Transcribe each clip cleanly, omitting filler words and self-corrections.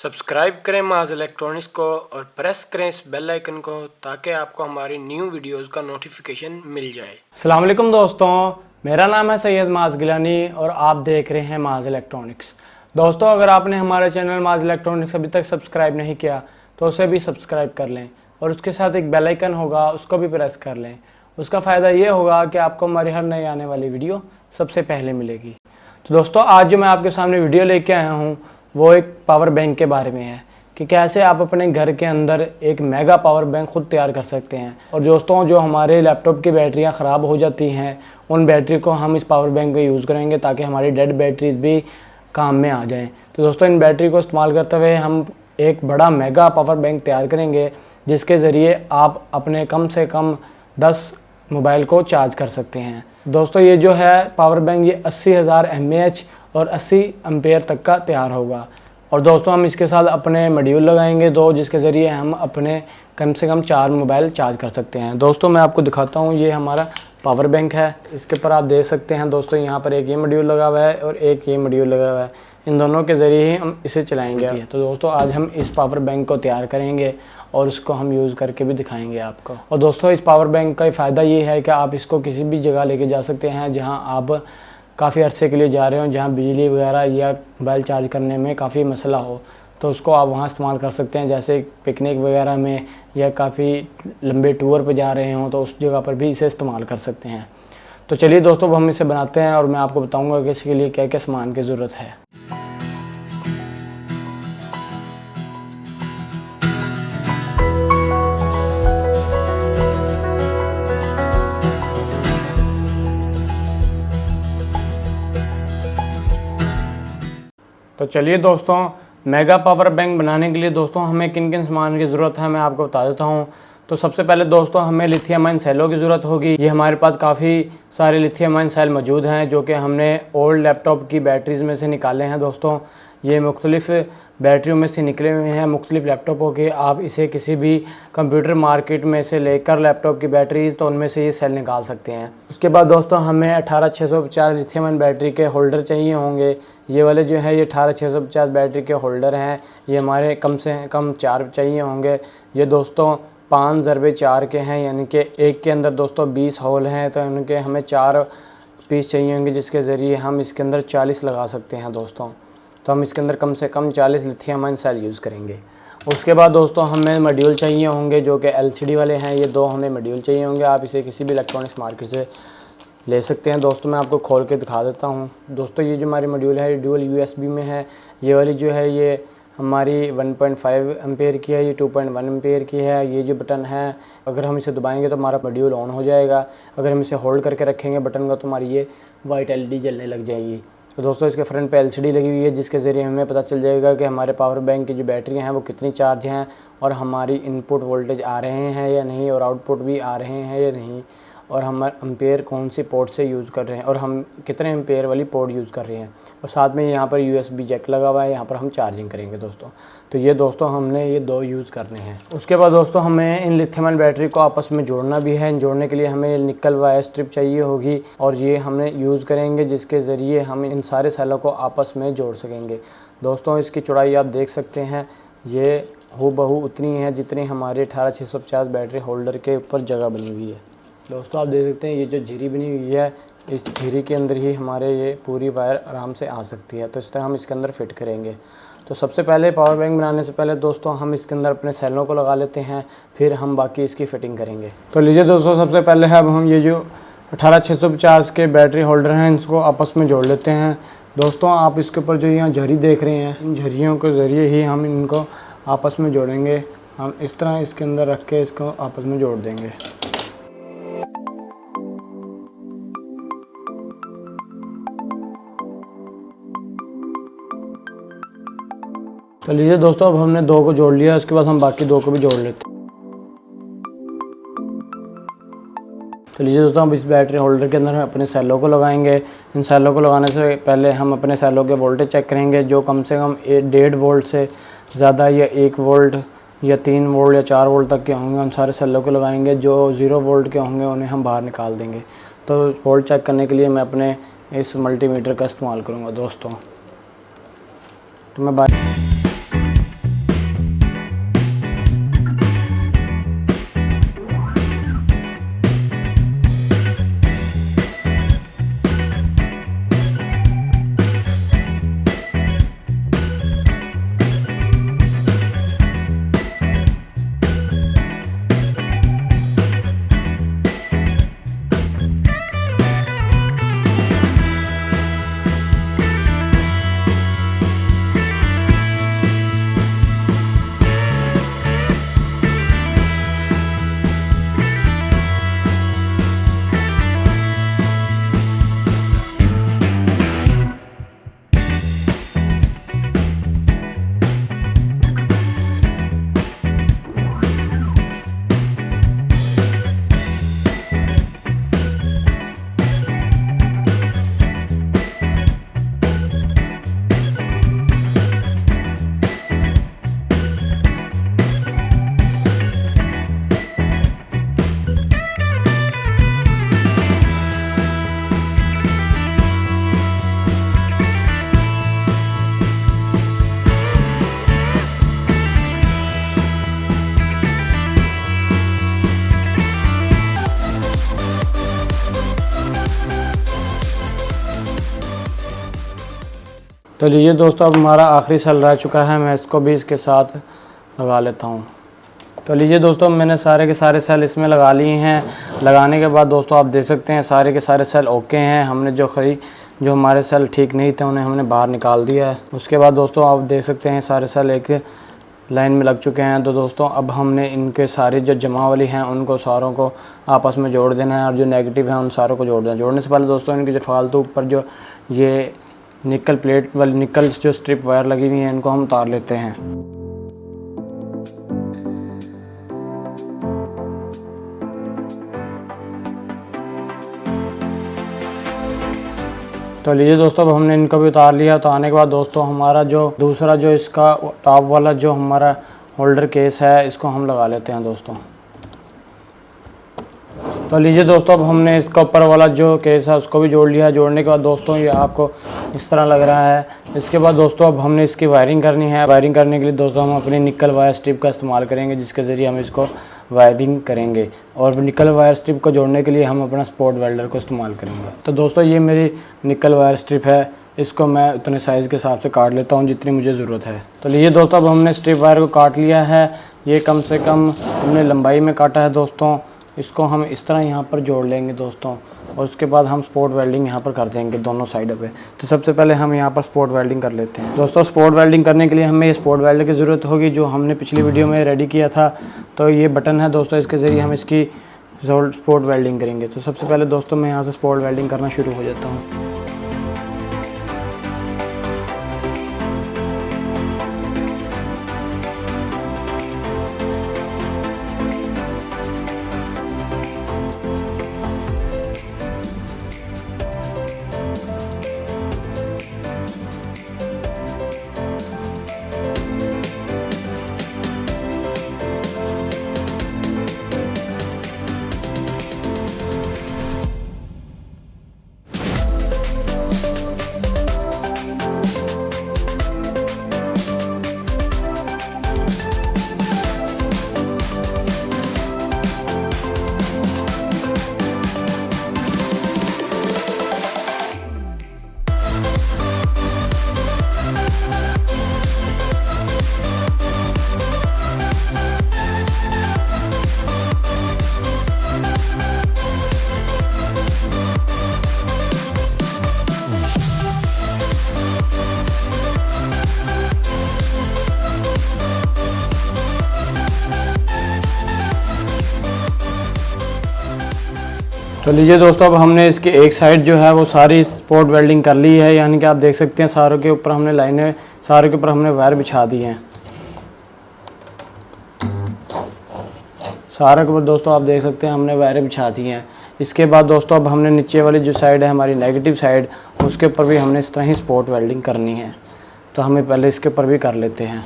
Subscribe करें माज electronics को और प्रेस करें इस बेल आइकन को ताकि आपको हमारी न्यू वीडियोस का नोटिफिकेशन मिल जाए। अस्सलाम वालेकुम दोस्तों, मेरा नाम है सैयद माज गिलानी और आप देख रहे हैं माज इलेक्ट्रॉनिक्स। दोस्तों, अगर आपने हमारे चैनल माज इलेक्ट्रॉनिक्स अभी तक सब्सक्राइब नहीं किया तो उसे भी सब्सक्राइब कर लें और उसके साथ एक बेल आइकन होगा, उसको भी प्रेस कर लें। उसका फ़ायदा ये होगा कि आपको हमारी हर नई आने वाली वीडियो सबसे पहले मिलेगी। तो दोस्तों, आज जो मैं आपके सामने वीडियो लेके आया हूँ वो एक पावर बैंक के बारे में है कि कैसे आप अपने घर के अंदर एक मेगा पावर बैंक खुद तैयार कर सकते हैं। और दोस्तों, जो हमारे लैपटॉप की बैटरियां ख़राब हो जाती हैं उन बैटरी को हम इस पावर बैंक में यूज़ करेंगे ताकि हमारी डेड बैटरीज भी काम में आ जाएं। तो दोस्तों, इन बैटरी को इस्तेमाल करते हुए हम एक बड़ा मेगा पावर बैंक तैयार करेंगे जिसके ज़रिए आप अपने कम से कम 10 मोबाइल को चार्ज कर सकते हैं। दोस्तों, ये जो है पावर बैंक ये 80,000 mAh और 80 एम्पेयर तक का तैयार होगा। और दोस्तों, हम इसके साथ अपने मॉड्यूल लगाएंगे दो, जिसके ज़रिए हम अपने कम से कम 4 मोबाइल चार्ज कर सकते हैं। दोस्तों, मैं आपको दिखाता हूँ, ये हमारा पावर बैंक है। इसके ऊपर आप देख सकते हैं दोस्तों, यहाँ पर एक ये मॉड्यूल लगा हुआ है और एक ये मॉड्यूल लगा हुआ है। इन दोनों के ज़रिए ही हम इसे चलाएंगे। तो दोस्तों, आज हम इस पावर बैंक को तैयार करेंगे और उसको हम यूज़ करके भी दिखाएंगे आपको। और दोस्तों, इस पावर बैंक का फ़ायदा ये है कि आप इसको किसी भी जगह लेके जा सकते हैं जहाँ आप काफ़ी अरसे के लिए जा रहे हो, जहाँ बिजली वगैरह या मोबाइल चार्ज करने में काफ़ी मसला हो, तो उसको आप वहाँ इस्तेमाल कर सकते हैं। जैसे पिकनिक वगैरह में या काफ़ी लंबे टूर पे जा रहे हों तो उस जगह पर भी इसे इस्तेमाल कर सकते हैं। तो चलिए दोस्तों, हम इसे बनाते हैं और मैं आपको बताऊँगा कि इसके लिए क्या क्या सामान की ज़रूरत है। तो चलिए दोस्तों, मेगा पावर बैंक बनाने के लिए दोस्तों हमें किन किन सामान की ज़रूरत है मैं आपको बता देता हूँ। तो सबसे पहले दोस्तों हमें लिथियम आयन सेलों की ज़रूरत होगी। ये हमारे पास काफ़ी सारे लिथियम आयन सेल मौजूद हैं जो कि हमने ओल्ड लैपटॉप की बैटरीज़ में से निकाले हैं। दोस्तों, ये मुख्तलिफ़ बैटरियों में से निकले हुए हैं मुख्तलिफ़ लैपटॉपों के। आप इसे किसी भी कंप्यूटर मार्केट में से लेकर लैपटॉप की बैटरीज तो उनमें से ये सेल निकाल सकते हैं। उसके बाद दोस्तों हमें 18650 लिथियम आयन बैटरी के होल्डर चाहिए होंगे। ये वाले जो है ये 18650 बैटरी के होल्डर हैं। ये हमारे कम से कम 4 चाहिए होंगे। ये दोस्तों 5 ज़रबे 4 के हैं, यानी कि एक के अंदर दोस्तों 20 होल हैं, तो इनके हमें 4 पीस चाहिए होंगे जिसके ज़रिए हम इसके अंदर 40 लगा सकते हैं। दोस्तों, तो हम इसके अंदर कम से कम 40 लिथियम आयन सेल यूज़ करेंगे। उसके बाद दोस्तों हमें मॉड्यूल चाहिए होंगे जो कि LCD वाले हैं। ये 2 हमें मॉड्यूल चाहिए होंगे। आप इसे किसी भी इलेक्ट्रॉनिक्स मार्केट से ले सकते हैं। दोस्तों, मैं आपको खोल के दिखा देता हूँ। दोस्तों, ये जो हमारी मॉड्यूल है ये डुअल USB में है। ये वाली जो है ये हमारी 1.5 एम्पेयर की है, ये 2.1 एम्पेयर की है। ये जो बटन है अगर हम इसे दबाएंगे तो हमारा मॉड्यूल ऑन हो जाएगा। अगर हम इसे होल्ड करके रखेंगे बटन का तो हमारी ये वाइट LED जलने लग जाएगी। तो दोस्तों, इसके फ्रंट पे LCD लगी हुई है जिसके ज़रिए हमें पता चल जाएगा कि हमारे पावर बैंक की जो बैटरियां हैं वो कितनी चार्ज हैं और हमारी इनपुट वोल्टेज आ रहे हैं या नहीं और आउटपुट भी आ रहे हैं या नहीं, और हम एम्पेयर कौन सी पोर्ट से यूज़ कर रहे हैं और हम कितने एम्पेयर वाली पोर्ट यूज़ कर रहे हैं। और साथ में यहाँ पर USB जैक लगा हुआ है, यहाँ पर हम चार्जिंग करेंगे दोस्तों। तो ये दोस्तों हमने ये 2 यूज़ करने हैं। उसके बाद दोस्तों हमें इन लिथियम आयन बैटरी को आपस में जोड़ना भी है। जोड़ने के लिए हमें निकल वायर स्ट्रिप चाहिए होगी और ये हमने यूज़ करेंगे जिसके ज़रिए हम इन सारे सेलों को आपस में जोड़ सकेंगे। दोस्तों, इसकी चौड़ाई आप देख सकते हैं, ये हूबहू उतनी है जितनी हमारे 18650 बैटरी होल्डर के ऊपर जगह बनी हुई है। दोस्तों, आप देख सकते हैं ये जो झिरी बनी हुई है, इस झिरी के अंदर ही हमारे ये पूरी वायर आराम से आ सकती है। तो इस तरह हम इसके अंदर फिट करेंगे। तो सबसे पहले पावर बैंक बनाने से पहले दोस्तों हम इसके अंदर अपने सेलों को लगा लेते हैं, फिर हम बाकी इसकी फ़िटिंग करेंगे। तो लीजिए दोस्तों, सबसे पहले अब हम ये जो 18650 के बैटरी होल्डर हैं इसको आपस में जोड़ लेते हैं। दोस्तों, आप इसके ऊपर जो यहाँ झरी देख रहे हैं, इन झरियों के ज़रिए ही हम इनको आपस में जोड़ेंगे। हम इस तरह इसके अंदर रख के इसको आपस में जोड़ देंगे। तो लीजिए दोस्तों, अब हमने 2 को जोड़ लिया, उसके बाद हम बाकी 2 को भी जोड़ लेते हैं। तो लीजिए दोस्तों, अब इस बैटरी होल्डर के अंदर अपने सेलों को लगाएंगे। इन सेलों को लगाने से पहले हम अपने सेलों के वोल्टेज चेक करेंगे जो कम से कम 1.5 वोल्ट से ज़्यादा या 1 वोल्ट या 3 वोल्ट या 4 वोल्ट तक के होंगे। उन सारे सेलों को लगाएंगे। जो 0 वोल्ट के होंगे उन्हें हम बाहर निकाल देंगे। तो वोल्ट चेक करने के लिए मैं अपने इस मल्टीमीटर का इस्तेमाल करूँगा दोस्तों। तो मैं तो लीजिए दोस्तों, अब हमारा आखिरी सेल रह चुका है, मैं इसको भी इसके साथ लगा लेता हूँ। तो लीजिए दोस्तों, मैंने सारे के सारे सेल इसमें लगा लिए हैं। लगाने के बाद दोस्तों आप देख सकते हैं सारे के सारे सेल ओके हैं। हमने जो हमारे सेल ठीक नहीं थे उन्हें हमने बाहर निकाल दिया है। उसके बाद दोस्तों आप देख सकते हैं सारे सेल एक लाइन में लग चुके हैं। तो दोस्तों अब हमने इनके सारे जो जमा वाली हैं उनको सारों को आपस में जोड़ देना है और जो नेगेटिव हैं उन सारों को जोड़ देना है। जोड़ने से पहले दोस्तों इनकी जो फालतू ऊपर जो ये निकल प्लेट वाली निकल जो स्ट्रिप वायर लगी हुई हैं इनको हम उतार लेते हैं। तो लीजिए दोस्तों, अब हमने इनको भी उतार लिया। तो आने के बाद दोस्तों हमारा जो दूसरा जो इसका टॉप वाला जो हमारा होल्डर केस है इसको हम लगा लेते हैं दोस्तों। तो लीजिए दोस्तों, अब हमने इसका ऊपर वाला जो केस है उसको भी जोड़ लिया। जोड़ने के बाद दोस्तों ये आपको इस तरह लग रहा है। इसके बाद दोस्तों अब हमने इसकी वायरिंग करनी है। वायरिंग करने के लिए दोस्तों हम अपनी निकल वायर स्ट्रिप का इस्तेमाल करेंगे, जिसके ज़रिए हम इसको वायरिंग करेंगे। और निकल वायर स्ट्रिप को जोड़ने के लिए हम अपना स्पॉट वेल्डर को इस्तेमाल करेंगे। तो दोस्तों ये मेरी निकल वायर स्ट्रिप है, इसको मैं उतने साइज़ के हिसाब से काट लेता हूँ जितनी मुझे ज़रूरत है। तो लीजिए दोस्तों, अब हमने स्ट्रिप वायर को काट लिया है। ये कम से कम हमने लंबाई में काटा है दोस्तों। इसको हम इस तरह यहाँ पर जोड़ लेंगे दोस्तों, और उसके बाद हम स्पॉट वेल्डिंग यहाँ पर कर देंगे दोनों साइड पे। तो सबसे पहले हम यहाँ पर स्पॉट वेल्डिंग कर लेते हैं दोस्तों। स्पॉट वेल्डिंग करने के लिए हमें स्पॉट वेल्डर की ज़रूरत होगी, जो हमने पिछली वीडियो में रेडी किया था। तो ये बटन है दोस्तों, इसके ज़रिए हम इसकी स्पॉट वेल्डिंग करेंगे। तो सबसे पहले दोस्तों मैं यहाँ से स्पॉट वेल्डिंग करना शुरू हो जाता हूँ। तो लीजिए दोस्तों, अब हमने इसकी एक साइड जो है वो सारी स्पॉट वेल्डिंग कर ली है। यानी कि आप देख सकते हैं सारों के ऊपर हमने लाइनें, सारों के ऊपर हमने वायर बिछा दी हैं। सारों के ऊपर दोस्तों आप देख सकते हैं हमने वायरें बिछा दी हैं। इसके बाद दोस्तों अब हमने नीचे वाली जो साइड है हमारी नेगेटिव साइड, उसके ऊपर भी हमने इस तरह ही स्पॉट वेल्डिंग करनी है। तो हमें पहले इसके ऊपर भी कर लेते हैं।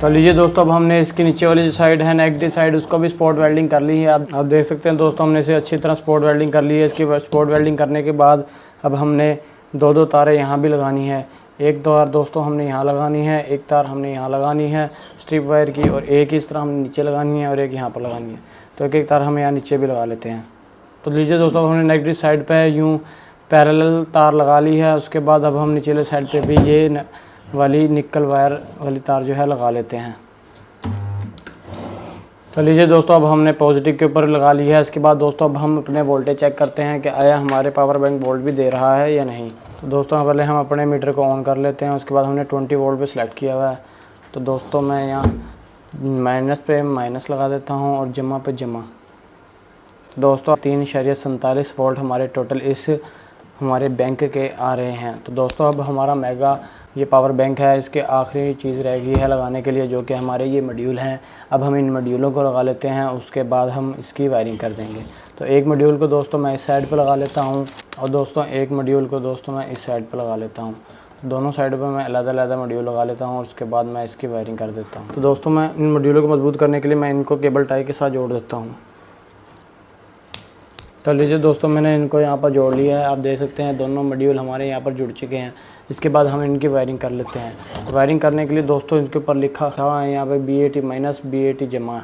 तो लीजिए दोस्तों, अब हमने इसकी नीचे वाली जो साइड है नेगेटिव साइड, उसको भी स्पॉट वेल्डिंग कर ली है। आप देख सकते हैं दोस्तों हमने इसे अच्छी तरह स्पॉट वेल्डिंग कर ली है। इसकी स्पॉट वेल्डिंग करने के बाद अब हमने दो तारें यहाँ भी लगानी है। एक तार दोस्तों हमने यहाँ लगानी है, एक तार हमने यहाँ लगानी है स्ट्रिप वायर की, और एक इस तरह हमने नीचे लगानी है और एक यहाँ पर लगानी है। तो एक तार हम यहाँ नीचे भी लगा लेते हैं। तो लीजिए दोस्तों, हमने नेगेटिव साइड पर यूँ पैरेलल तार लगा ली है। उसके बाद अब हम नीचे साइड पर भी ये वाली निकल वायर वाली तार जो है लगा लेते हैं। तो लीजिए दोस्तों, अब हमने पॉजिटिव के ऊपर लगा ली है। इसके बाद दोस्तों अब हम अपने वोल्टेज चेक करते हैं कि आया हमारे पावर बैंक वोल्ट भी दे रहा है या नहीं। तो दोस्तों पहले हम अपने मीटर को ऑन कर लेते हैं। उसके बाद हमने 20 वोल्ट पे सिलेक्ट किया हुआ है। तो दोस्तों मैं यहाँ माइनस पे माइनस लगा देता हूँ और जमा पे जमा। दोस्तों 3.47 वोल्ट हमारे टोटल इस हमारे बैंक के आ रहे हैं। तो दोस्तों अब हमारा मेगा ये पावर बैंक है, इसके आखिरी चीज़ रह गई है लगाने के लिए, जो कि हमारे ये मॉड्यूल हैं। अब हम इन मॉड्यूलों को लगा लेते हैं, उसके बाद हम इसकी वायरिंग कर देंगे। तो एक मॉड्यूल को दोस्तों मैं इस साइड पर लगा लेता हूँ और दोस्तों एक मॉड्यूल को दोस्तों मैं इस साइड पर लगा लेता हूँ। दोनों साइड पर मैं अलग-अलग मॉड्यूल लगा लेता हूँ और उसके बाद मैं इसकी वायरिंग कर देता हूँ। तो दोस्तों मैं इन मॉड्यूलों को मजबूत करने के लिए मैं इनको केबल टाई के साथ जोड़ देता हूँ। तो लीजिए दोस्तों, मैंने इनको यहाँ पर जोड़ लिया है। आप देख सकते हैं दोनों मॉड्यूल हमारे यहाँ पर जुड़ चुके हैं। इसके बाद हम इनकी वायरिंग कर लेते हैं। वायरिंग करने के लिए दोस्तों इनके ऊपर लिखा हुआ है यहाँ पे BAT माइनस BAT जमा।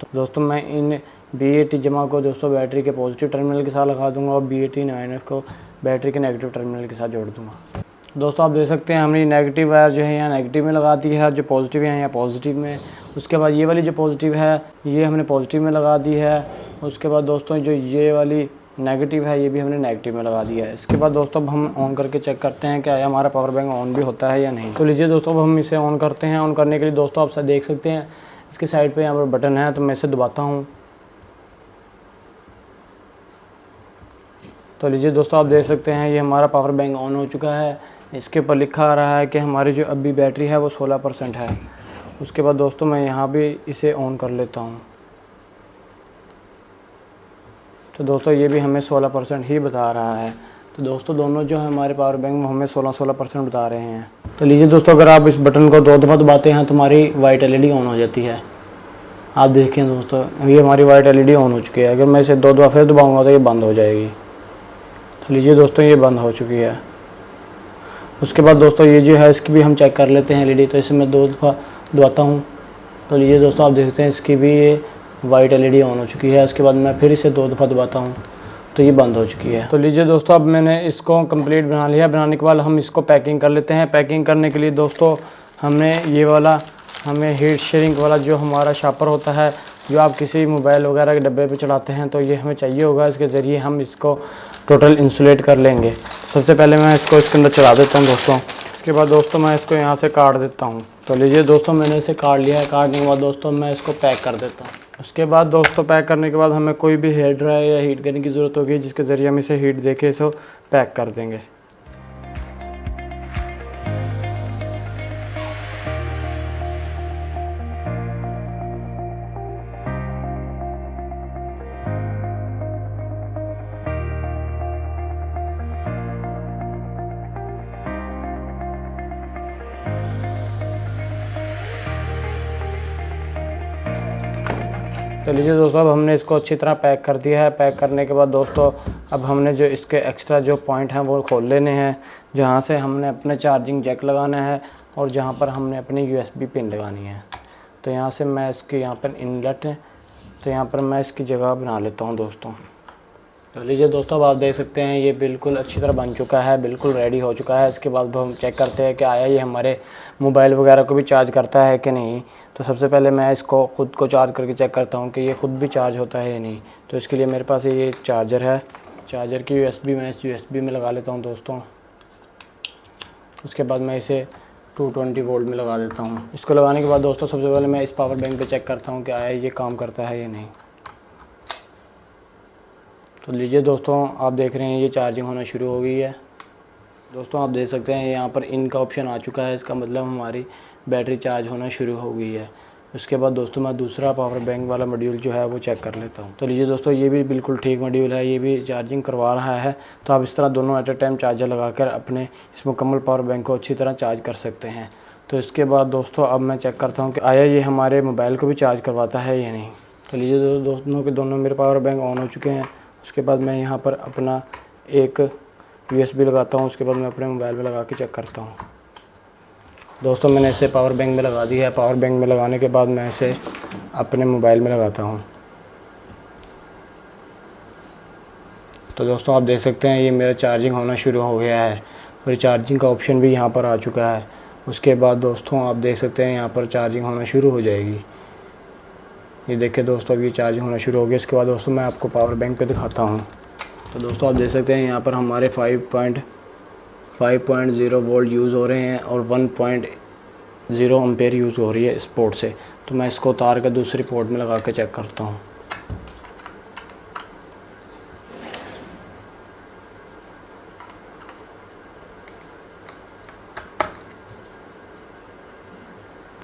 तो दोस्तों मैं इन BAT जमा को दोस्तों बैटरी के पॉजिटिव टर्मिनल के साथ लगा दूंगा और BAT माइनस को बैटरी के नेगेटिव टर्मिनल के साथ जोड़ दूंगा। दोस्तों आप देख सकते हैं हमने नेगेटिव वायर जो है यहाँ नेगेटिव में लगा दी है और जो पॉजिटिव है यहाँ पॉजिटिव में। उसके बाद ये वाली जो पॉजिटिव है ये हमने पॉजिटिव में लगा दी है। उसके बाद दोस्तों जो ये वाली नेगेटिव है ये भी हमने नेगेटिव में लगा दिया है। इसके बाद दोस्तों अब हम ऑन करके चेक करते हैं क्या हमारा पावर बैंक ऑन भी होता है या नहीं। तो लीजिए दोस्तों अब हम इसे ऑन करते हैं। ऑन करने के लिए दोस्तों आप देख सकते हैं इसके साइड पे यहाँ पर बटन है, तो मैं इसे दबाता हूँ। तो लीजिए दोस्तों आप देख सकते हैं ये हमारा पावर बैंक ऑन हो चुका है। इसके ऊपर लिखा आ रहा है कि हमारी जो अभी बैटरी है वो 16% है। उसके बाद दोस्तों मैं यहाँ भी इसे ऑन कर लेता हूँ। तो दोस्तों ये भी हमें 16% ही बता रहा है। तो दोस्तों दोनों जो है हमारे पावर बैंक में हमें 16% बता रहे हैं। तो लीजिए दोस्तों अगर आप इस बटन को 2 दफ़ा दबाते हैं तो हमारी वाइट LED ऑन हो जाती है। आप देखें दोस्तों ये हमारी वाइट LED ऑन हो चुकी है। अगर मैं इसे 2 दफ़ा फिर दबाऊँगा तो ये बंद हो जाएगी। तो लीजिए दोस्तों ये बंद हो चुकी है। उसके बाद दोस्तों ये जो है इसकी भी हम चेक कर लेते हैं LED। तो इसे मैं 2 दफ़ा दबाता हूँ। तो लीजिए दोस्तों आप देखते हैं इसकी भी ये वाइट LED ऑन हो चुकी है। उसके बाद मैं फिर इसे 2 दफ़ा दबाता हूँ तो ये बंद हो चुकी है। तो लीजिए दोस्तों अब मैंने इसको कंप्लीट बना लिया। बनाने के बाद हम इसको पैकिंग कर लेते हैं। पैकिंग करने के लिए दोस्तों हमने ये वाला हमें हीट शेयरिंग वाला जो हमारा शापर होता है, जो आप किसी मोबाइल वगैरह के डब्बे पे चढ़ाते हैं, तो ये हमें चाहिए होगा। इसके ज़रिए हम इसको टोटल इंसुलेट कर लेंगे। सबसे पहले मैं इसको इसके अंदर चढ़ा देता हूँ दोस्तों। इसके बाद दोस्तों मैं इसको यहाँ से काट देता हूँ। तो लीजिए दोस्तों मैंने इसे काट लिया है। काटने के बाद दोस्तों मैं इसको पैक कर देता हूँ। उसके बाद दोस्तों पैक करने के बाद हमें कोई भी हेयर ड्रायर या हीट करने की ज़रूरत होगी, जिसके ज़रिए हम इसे हीट देके इसे पैक कर देंगे। तो लीजिए दोस्तों अब हमने इसको अच्छी तरह पैक कर दिया है। पैक करने के बाद दोस्तों अब हमने जो इसके एक्स्ट्रा जो पॉइंट हैं वो खोल लेने हैं, जहाँ से हमने अपने चार्जिंग जैक लगाना है और जहाँ पर हमने अपनी USB पिन लगानी है। तो यहाँ से मैं इसके यहाँ पर इनलेट है, तो यहाँ पर मैं इसकी जगह बना लेता हूँ दोस्तों। तो लीजिए दोस्तों अब आप देख सकते हैं ये बिल्कुल अच्छी तरह बन चुका है, बिल्कुल रेडी हो चुका है। इसके बाद हम चेक करते हैं कि आया ये हमारे मोबाइल वगैरह को भी चार्ज करता है कि नहीं। तो सबसे पहले मैं इसको ख़ुद को चार्ज करके चेक करता हूँ कि ये ख़ुद भी चार्ज होता है या नहीं। तो इसके लिए मेरे पास ये चार्जर है। चार्जर की USB मैं इस USB में लगा लेता हूँ दोस्तों। उसके बाद मैं इसे 220 वोल्ट में लगा देता हूँ। इसको लगाने के बाद दोस्तों सबसे पहले मैं इस पावर बैंक पे चेक करता हूँ कि आया ये काम करता है या नहीं। तो लीजिए दोस्तों आप देख रहे हैं ये चार्जिंग होना शुरू हो गई है। दोस्तों आप देख सकते हैं यहाँ पर इन का ऑप्शन आ चुका है। इसका मतलब हमारी बैटरी चार्ज होना शुरू हो गई है। उसके बाद दोस्तों मैं दूसरा पावर बैंक वाला मॉड्यूल जो है वो चेक कर लेता हूँ। तो लीजिए दोस्तों ये भी बिल्कुल ठीक मॉड्यूल है, ये भी चार्जिंग करवा रहा है। तो आप इस तरह दोनों एट ए टाइम चार्जर लगाकर अपने इस मुकम्मल पावर बैंक को अच्छी तरह चार्ज कर सकते हैं। तो इसके बाद दोस्तों अब मैं चेक करता हूँ कि आया ये हमारे मोबाइल को भी चार्ज करवाता है या नहीं। तो लीजिए दोस्तों के दोनों मेरे पावर बैंक ऑन हो चुके हैं। उसके बाद मैं यहाँ पर अपना एक USB लगाता हूँ। उसके बाद मैं अपने मोबाइल में लगा के चेक करता हूँ। दोस्तों मैंने इसे पावर बैंक में लगा दी है। पावर बैंक में लगाने के बाद मैं इसे अपने मोबाइल में लगाता हूँ। तो दोस्तों आप देख सकते हैं ये मेरा चार्जिंग होना शुरू हो गया है और चार्जिंग का ऑप्शन भी यहाँ पर आ चुका है। उसके बाद दोस्तों आप देख सकते हैं यहाँ पर चार्जिंग होना शुरू हो जाएगी। ये देखिए दोस्तों अब ये चार्जिंग होना शुरू हो गया। इसके बाद दोस्तों मैं आपको पावर बैंक पे दिखाता हूँ। तो दोस्तों आप देख सकते हैं यहाँ पर हमारे 5.0 वोल्ट यूज़ हो रहे हैं और 1.0 एम्पेयर यूज़ हो रही है इस पोर्ट से। तो मैं इसको उतार कर दूसरी पोर्ट में लगा के चेक करता हूँ।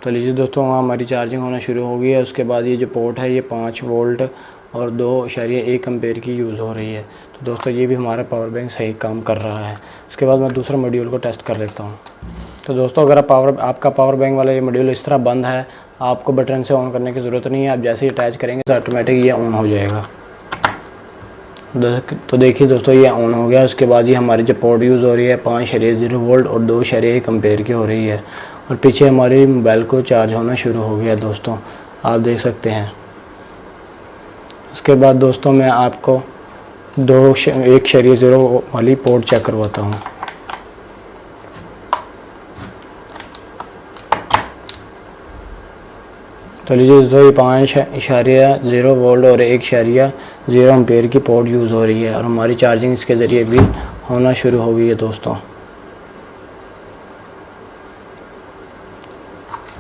तो लीजिए दोस्तों, वहाँ हमारी चार्जिंग होना शुरू हो गई है। उसके बाद ये जो पोर्ट है ये 5 वोल्ट और 2.1 एम्पेयर की यूज़ हो रही है। तो दोस्तों ये भी हमारा पावर बैंक सही काम कर रहा है। उसके बाद मैं दूसरा मॉड्यूल को टेस्ट कर लेता हूँ। तो दोस्तों, अगर आपका पावर बैंक वाला ये मॉड्यूल इस तरह बंद है, आपको बटन से ऑन करने की ज़रूरत नहीं है। आप जैसे ही अटैच करेंगे तो ऑटोमेटिक ये ऑन हो जाएगा। तो देखिए दोस्तों, ये ऑन हो गया। उसके बाद ये हमारी जो पोर्ट यूज़ हो रही है 5.0 वोल्ट और 2.1 एम्पेयर की हो रही है। और पीछे हमारे मोबाइल को चार्ज होना शुरू हो गया दोस्तों, आप देख सकते हैं। उसके बाद दोस्तों मैं आपको 1.0 वाली पोर्ट चेक करवाता हूँ। तो लीजिए दोस्तों, ये 5.0 वोल्ट और 1.0 एम्पेयर की पोर्ट यूज़ हो रही है और हमारी चार्जिंग इसके ज़रिए भी होना शुरू हो गई है दोस्तों।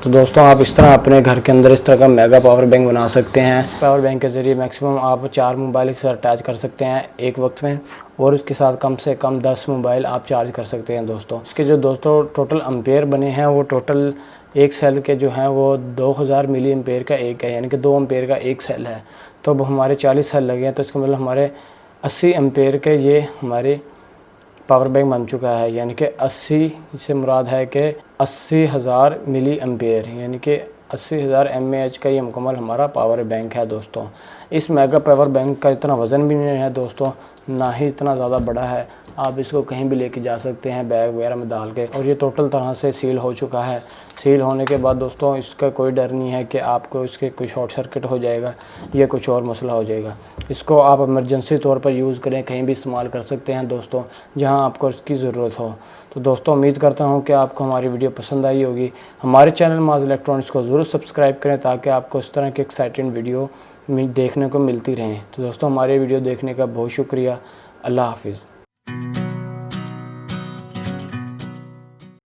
तो दोस्तों, आप इस तरह अपने घर के अंदर इस तरह का मेगा पावर बैंक बना सकते हैं। पावर बैंक के ज़रिए मैक्सिमम आप 4 मोबाइल के साथ अटैच कर सकते हैं एक वक्त में, और उसके साथ कम से कम 10 मोबाइल आप चार्ज कर सकते हैं दोस्तों। इसके जो दोस्तों टोटल एम्पेयर बने हैं वो टोटल एक सेल के जो हैं वो 2000 मिली एम्पेयर का एक है, यानी कि 2 एम्पेयर का एक सेल है। तो अब हमारे 40 सेल लगे हैं, तो इसका मतलब हमारे 80 एम्पेयर के ये हमारे पावर बैंक बन चुका है। यानी कि 80 से मुराद है कि 80,000 मिली एम्पेयर, यानी कि 80,000 mAh का ये मुकम्मल हमारा पावर बैंक है दोस्तों। इस मेगा पावर बैंक का इतना वज़न भी नहीं है दोस्तों, ना ही इतना ज़्यादा बड़ा है। आप इसको कहीं भी लेके जा सकते हैं बैग वगैरह में डाल के। और ये टोटल तरह से सील हो चुका है। सील होने के बाद दोस्तों इसका कोई डर नहीं है कि आपको इसके कोई शॉर्ट सर्किट हो जाएगा या कुछ और मसला हो जाएगा। इसको आप इमरजेंसी तौर पर यूज़ करें, कहीं भी इस्तेमाल कर सकते हैं दोस्तों, जहां आपको इसकी ज़रूरत हो। तो दोस्तों, उम्मीद करता हूं कि आपको हमारी वीडियो पसंद आई होगी। हमारे चैनल माज इलेक्ट्रॉनिक्स को ज़रूर सब्सक्राइब करें ताकि आपको इस तरह की एक्साइटिंग वीडियो देखने को मिलती रहें। तो दोस्तों, हमारे वीडियो देखने का बहुत शुक्रिया। अल्लाह हाफिज़।